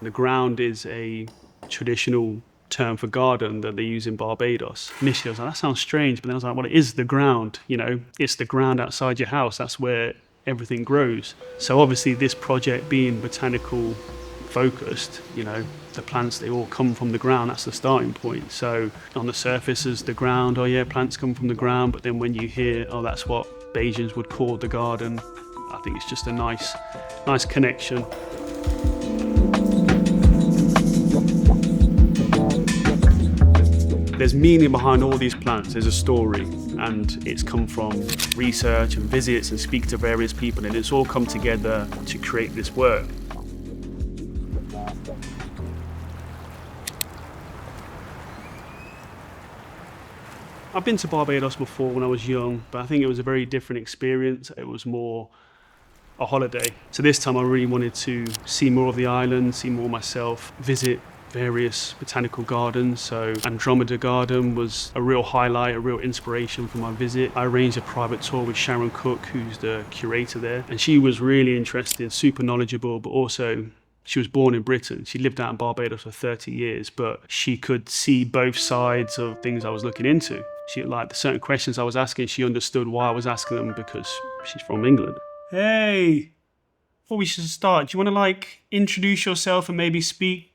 The ground is a traditional term for garden that they use in Barbados. Initially I was like, that sounds strange, but then I was like, well, it is the ground, it's the ground outside your house. That's where everything grows. So obviously this project being botanical focused, the plants, they all come from the ground. That's the starting point. So on the surface is the ground, oh yeah, plants come from the ground, but then when you hear, oh, that's what Bayesians would call the garden, I think it's just a nice connection. There's meaning behind all these plants, there's a story, and it's come from research and visits and speak to various people, and it's all come together to create this work. I've been to Barbados before when I was young, but I think it was a very different experience. It was more a holiday. So this time I really wanted to see more of the island, see more myself, visit various botanical gardens. So Andromeda Garden was a real highlight, a real inspiration for my visit. I arranged a private tour with Sharon Cooke, who's the curator there, and she was really interested, super knowledgeable, but also she was born in Britain. She lived out in Barbados for 30 years, but she could see both sides of things I was looking into. She liked the certain questions I was asking, she understood why I was asking them because she's from England. Hey, before we should start, do you want to introduce yourself and maybe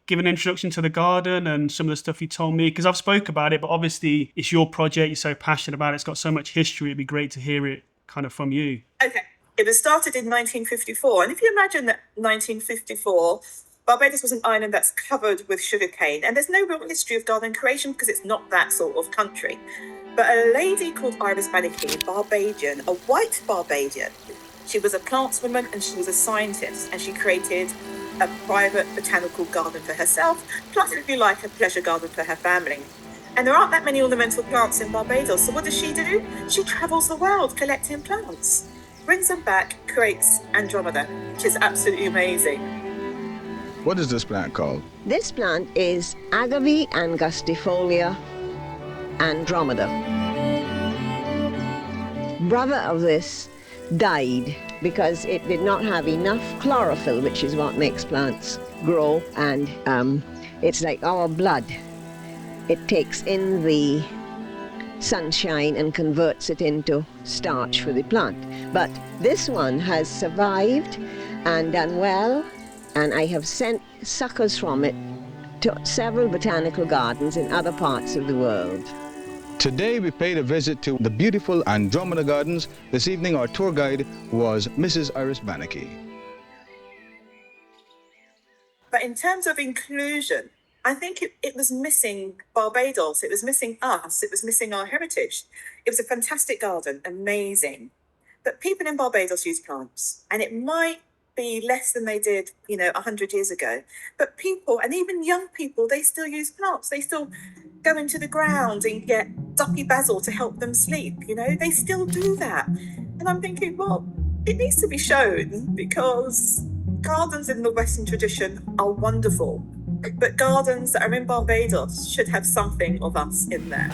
give an introduction to the garden and some of the stuff you told me? Because I've spoke about it, but obviously it's your project, you're so passionate about it, it's got so much history, it'd be great to hear it kind of from you. Okay, it was started in 1954, and if you imagine that 1954, Barbados was an island that's covered with sugarcane, and there's no real history of garden creation because it's not that sort of country. But a lady called Iris Bannicky, Barbadian, a white Barbadian, she was a plantswoman and she was a scientist, and she created a private botanical garden for herself, plus, if you like, a pleasure garden for her family. And there aren't that many ornamental plants in Barbados, so what does she do? She travels the world collecting plants, brings them back, creates Andromeda, which is absolutely amazing. What is this plant called? This plant is Agave angustifolia Andromeda. Brother of this died because it did not have enough chlorophyll, which is what makes plants grow, and it's like our blood. It takes in the sunshine and converts it into starch for the plant. But this one has survived and done well, and I have sent suckers from it to several botanical gardens in other parts of the world. Today we paid a visit to the beautiful Andromeda Gardens. This evening our tour guide was Mrs. Iris Bannicky. But in terms of inclusion, I think it was missing Barbados, it was missing us, it was missing our heritage. It was a fantastic garden, amazing. But people in Barbados use plants, and it might be less than they did, 100 years ago. But people, and even young people, they still use plants. They still go into the ground and get duppy basil to help them sleep, they still do that. And I'm thinking, well, it needs to be shown, because gardens in the Western tradition are wonderful, but gardens that are in Barbados should have something of us in there.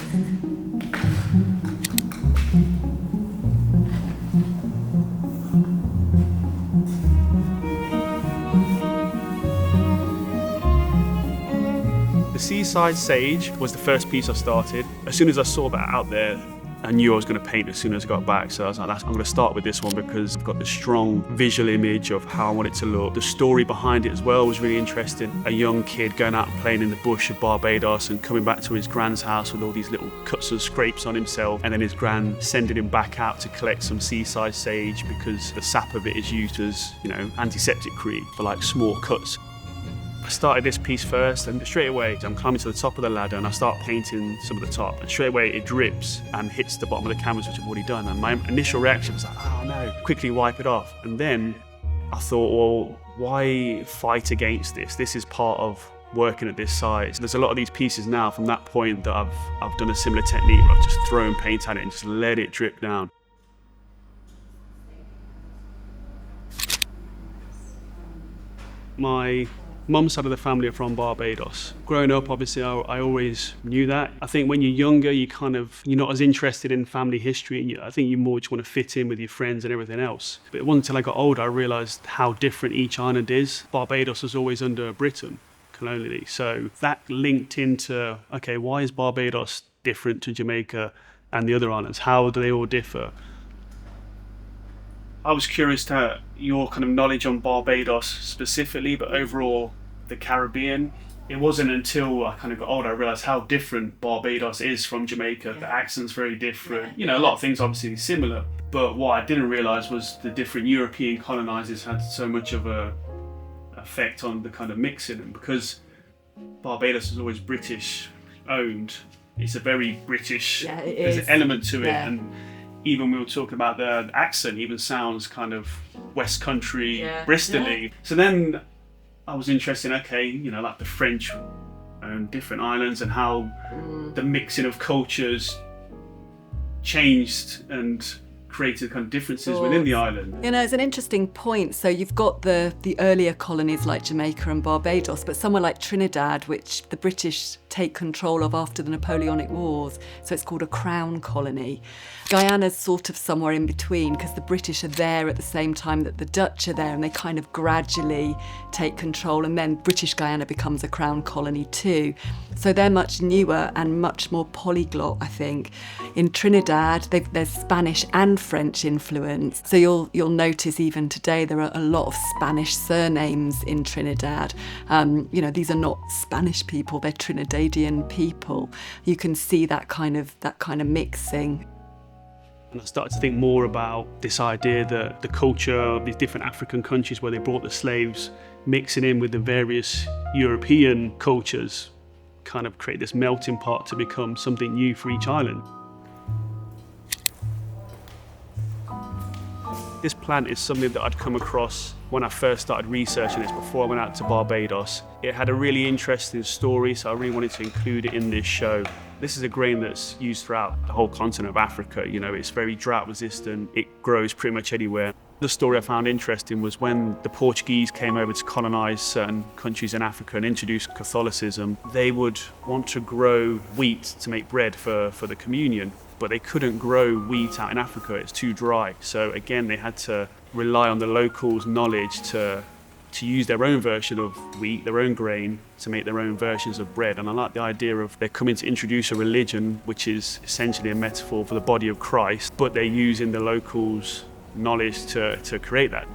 Seaside Sage was the first piece I started. As soon as I saw that out there, I knew I was going to paint as soon as I got back. So I was like, I'm going to start with this one because I've got the strong visual image of how I want it to look. The story behind it as well was really interesting. A young kid going out and playing in the bush of Barbados and coming back to his grand's house with all these little cuts and scrapes on himself, and then his gran sending him back out to collect some seaside sage because the sap of it is used as, antiseptic cream for small cuts. I started this piece first, and straight away I'm climbing to the top of the ladder and I start painting some of the top, and straight away it drips and hits the bottom of the canvas, which I've already done, and my initial reaction was like, oh no, quickly wipe it off. And then I thought, well, why fight against this? This is part of working at this site. There's a lot of these pieces now from that point that I've done a similar technique where I've just thrown paint at it and just let it drip down. My Mum's side of the family are from Barbados. Growing up, obviously, I always knew that. I think when you're younger, you're not as interested in family history, and I think you more just want to fit in with your friends and everything else. But it wasn't until I got older I realised how different each island is. Barbados was always under Britain, colonially, so that linked into, okay, why is Barbados different to Jamaica and the other islands? How do they all differ? I was curious to your kind of knowledge on Barbados specifically, but overall the Caribbean. It wasn't until I kind of got older I realised how different Barbados is from Jamaica. The accent's very different. A lot of things obviously similar. But what I didn't realise was the different European colonisers had so much of a effect on the kind of mixing. And because Barbados is always British owned, it's a very British, there's an element to it. And even we were talking about the accent, even sounds kind of West Country, Bristol-y. So then I was interested in, okay, like the French own different islands and how the mixing of cultures changed and created kind of differences within the island. It's an interesting point. So you've got the earlier colonies like Jamaica and Barbados, but somewhere like Trinidad, which the British take control of after the Napoleonic Wars, so it's called a crown colony. Guyana's sort of somewhere in between because the British are there at the same time that the Dutch are there, and they kind of gradually take control, and then British Guyana becomes a crown colony too. So they're much newer and much more polyglot, I think. In Trinidad, there's Spanish and French influence. So you'll notice even today there are a lot of Spanish surnames in Trinidad. These are not Spanish people, they're Trinidadian people. You can see that kind of mixing. And I started to think more about this idea that the culture of these different African countries where they brought the slaves, mixing in with the various European cultures, kind of create this melting pot to become something new for each island. This plant is something that I'd come across when I first started researching this before I went out to Barbados. It had a really interesting story, so I really wanted to include it in this show. This is a grain that's used throughout the whole continent of Africa. It's very drought resistant. It grows pretty much anywhere. The story I found interesting was when the Portuguese came over to colonise certain countries in Africa and introduced Catholicism, they would want to grow wheat to make bread for the communion. But they couldn't grow wheat out in Africa, it's too dry. So again, they had to rely on the locals' knowledge to use their own version of wheat, their own grain, to make their own versions of bread. And I like the idea of they're coming to introduce a religion, which is essentially a metaphor for the body of Christ, but they're using the locals' knowledge to create that.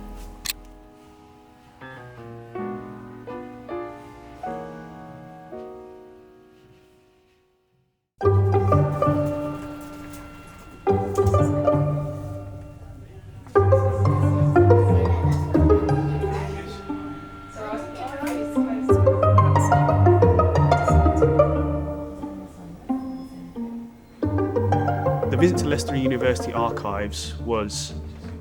The visit to Leicester University Archives was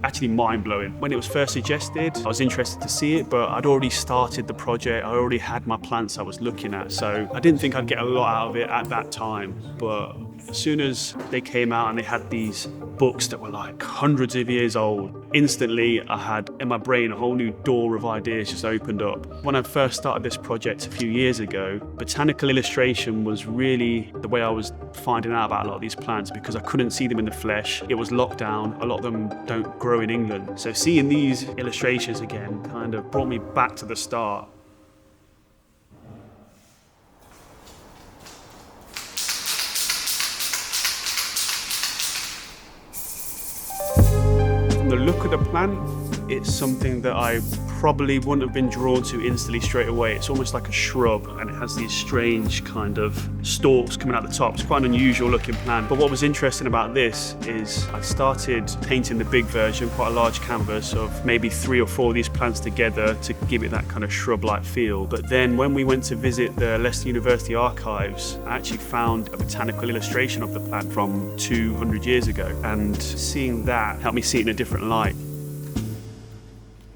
actually mind-blowing. When it was first suggested, I was interested to see it, but I'd already started the project. I already had my plants I was looking at, so I didn't think I'd get a lot out of it at that time. But as soon as they came out and they had these books that were like hundreds of years old, instantly I had in my brain a whole new door of ideas just opened up. When I first started this project a few years ago, botanical illustration was really the way I was finding out about a lot of these plants, because I couldn't see them in the flesh. It was locked down. A lot of them don't grow in England. So seeing these illustrations again kind of brought me back to the start. From the look of the plant, it's something that I probably wouldn't have been drawn to instantly straight away. It's almost like a shrub, and it has these strange kind of stalks coming out the top. It's quite an unusual looking plant. But what was interesting about this is I started painting the big version, quite a large canvas of maybe 3 or 4 of these plants together to give it that kind of shrub-like feel. But then when we went to visit the Leicester University Archives, I actually found a botanical illustration of the plant from 200 years ago. And seeing that helped me see it in a different light.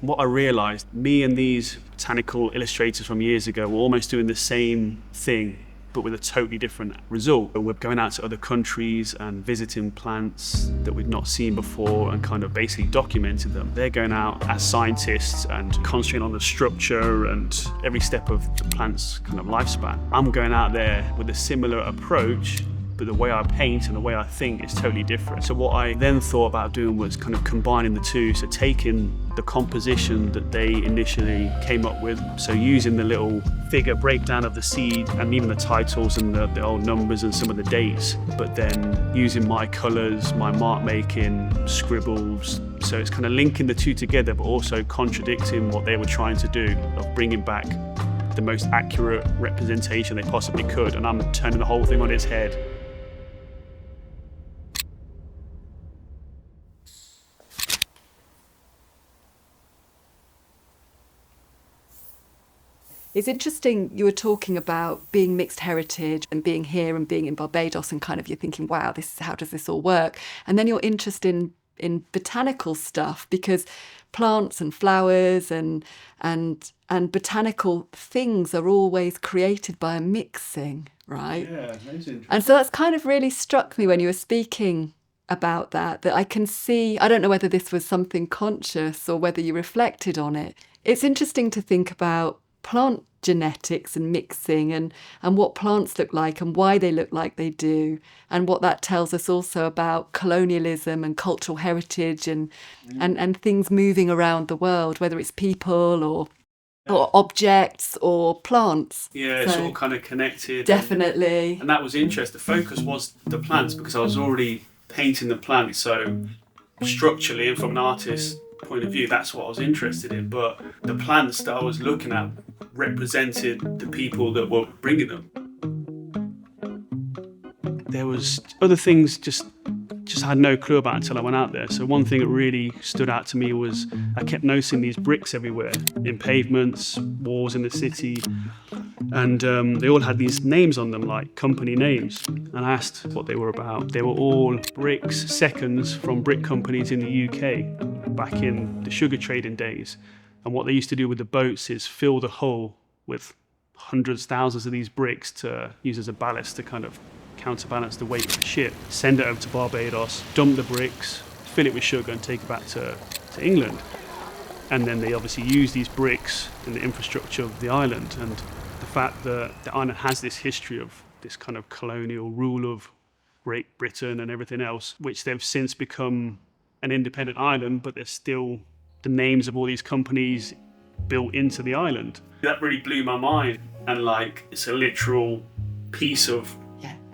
What I realised, me and these botanical illustrators from years ago were almost doing the same thing but with a totally different result. We're going out to other countries and visiting plants that we'd not seen before and kind of basically documented them. They're going out as scientists and concentrating on the structure and every step of the plant's kind of lifespan. I'm going out there with a similar approach, but the way I paint and the way I think is totally different. So what I then thought about doing was kind of combining the two, so taking the composition that they initially came up with, so using the little figure breakdown of the seed and even the titles and the old numbers and some of the dates, but then using my colours, my mark making, scribbles, so it's kind of linking the two together but also contradicting what they were trying to do of bringing back the most accurate representation they possibly could, and I'm turning the whole thing on its head. It's interesting, you were talking about being mixed heritage and being here and being in Barbados, and kind of you're thinking, wow, how does this all work? And then you're interested in botanical stuff, because plants and flowers and botanical things are always created by a mixing, right? Yeah, amazing. And so that's kind of really struck me when you were speaking about that I can see, I don't know whether this was something conscious or whether you reflected on it. It's interesting to think about plant genetics and mixing and what plants look like and why they look like they do, and what that tells us also about colonialism and cultural heritage and things moving around the world, whether it's people or objects or plants. Yeah, it's all kind of connected. Definitely. And that was interesting. The focus was the plants because I was already painting the plants, so structurally and from an artist's point of view, that's what I was interested in. But the plants that I was looking at represented the people that were bringing them. There was other things just had no clue about until I went out there. So one thing that really stood out to me was I kept noticing these bricks everywhere, in pavements, walls in the city, and they all had these names on them, like company names. And I asked what they were about. They were all bricks, seconds from brick companies in the UK back in the sugar trading days. And what they used to do with the boats is fill the hull with hundreds, thousands of these bricks to use as a ballast to kind of counterbalance the weight of the ship, send it over to Barbados, dump the bricks, fill it with sugar and take it back to England. And then they obviously use these bricks in the infrastructure of the island. And the fact that the island has this history of this kind of colonial rule of Great Britain and everything else, which they've since become an independent island, but there's still the names of all these companies built into the island. That really blew my mind. And like, it's a literal piece of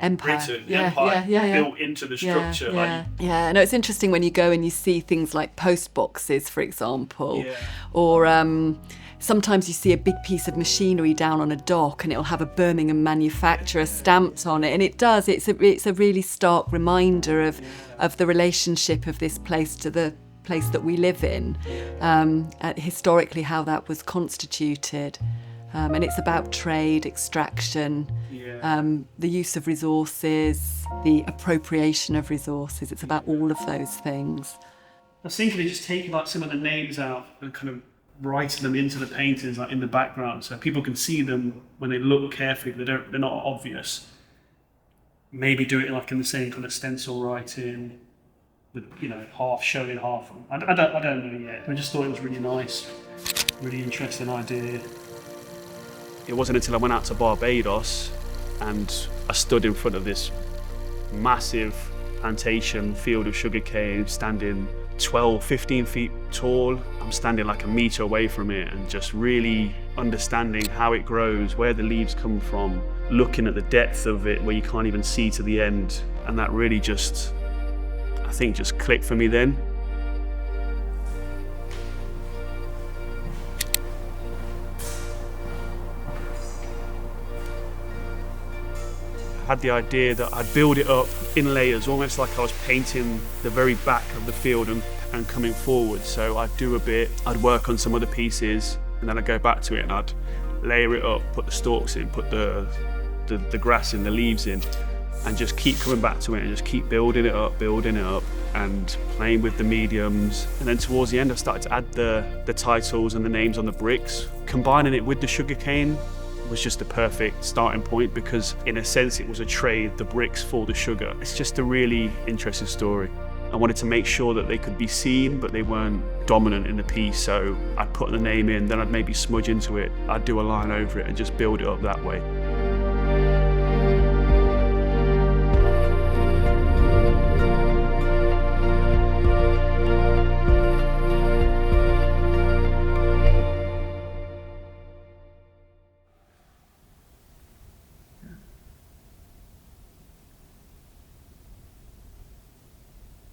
empire. Britain, empire built into the structure. Yeah. No, it's interesting when you go and you see things like post boxes, for example, or sometimes you see a big piece of machinery down on a dock and it'll have a Birmingham manufacturer stamped on it, and it does. It's a really stark reminder of the relationship of this place to the place that we live in, historically how that was constituted. And it's about trade, extraction, the use of resources, the appropriation of resources. It's about all of those things. I was thinking of just taking like some of the names out and kind of writing them into the paintings, like in the background, so people can see them when they look carefully. They're not obvious. Maybe do it like in the same kind of stencil writing, with half showing half. I don't know yet. I just thought it was really nice, really interesting idea. It wasn't until I went out to Barbados and I stood in front of this massive plantation field of sugarcane, standing 12, 15 feet tall. I'm standing like a metre away from it and just really understanding how it grows, where the leaves come from, looking at the depth of it where you can't even see to the end. And that really just clicked for me then. I had the idea that I'd build it up in layers, almost like I was painting the very back of the field and coming forward. So I'd do a bit, I'd work on some other pieces, and then I'd go back to it and I'd layer it up, put the stalks in, put the grass in, the leaves in, and just keep coming back to it and just keep building it up and playing with the mediums. And then towards the end I started to add the titles and the names on the bricks, combining it with the sugarcane was just the perfect starting point because in a sense it was a trade, the bricks for the sugar. It's just a really interesting story. I wanted to make sure that they could be seen, but they weren't dominant in the piece. So I'd put the name in, then I'd maybe smudge into it. I'd do a line over it and just build it up that way.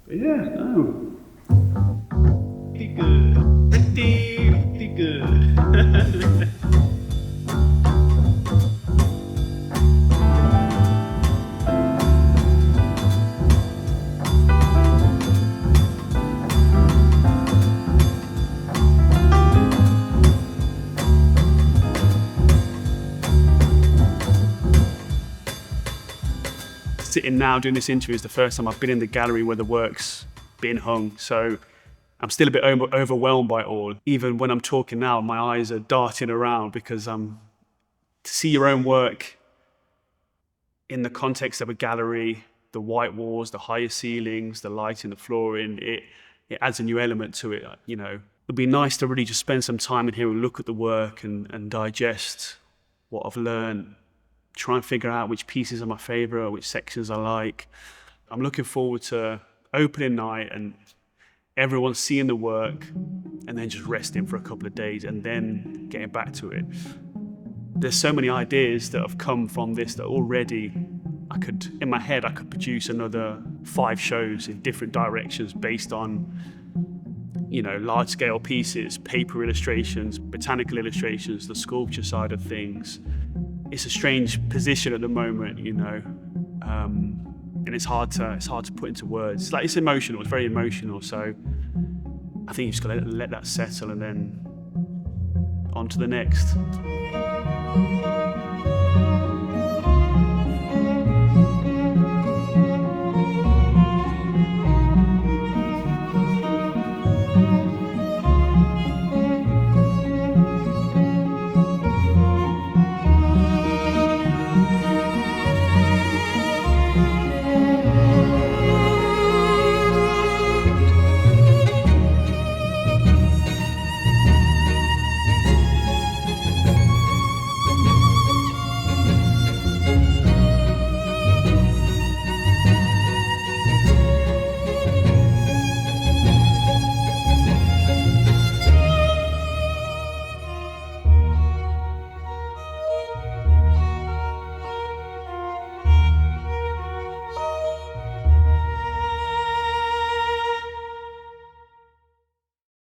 Yeah, no. Pretty good. Pretty good. Sitting now doing this interview is the first time I've been in the gallery where the work's been hung, so I'm still a bit overwhelmed by it all. Even when I'm talking now, my eyes are darting around because to see your own work in the context of a gallery, the white walls, the higher ceilings, the lighting, the flooring, it adds a new element to it. You know, it'd be nice to really just spend some time in here and look at the work and digest what I've learned. Try and figure out which pieces are my favourite, which sections I like. I'm looking forward to opening night and everyone seeing the work and then just resting for a couple of days and then getting back to it. There's so many ideas that have come from this that already in my head, I could produce another 5 shows in different directions based on, you know, large-scale pieces, paper illustrations, botanical illustrations, the sculpture side of things. It's a strange position at the moment, you know, and it's hard to put into words. It's emotional. It's very emotional. So I think you just got to let that settle and then on to the next.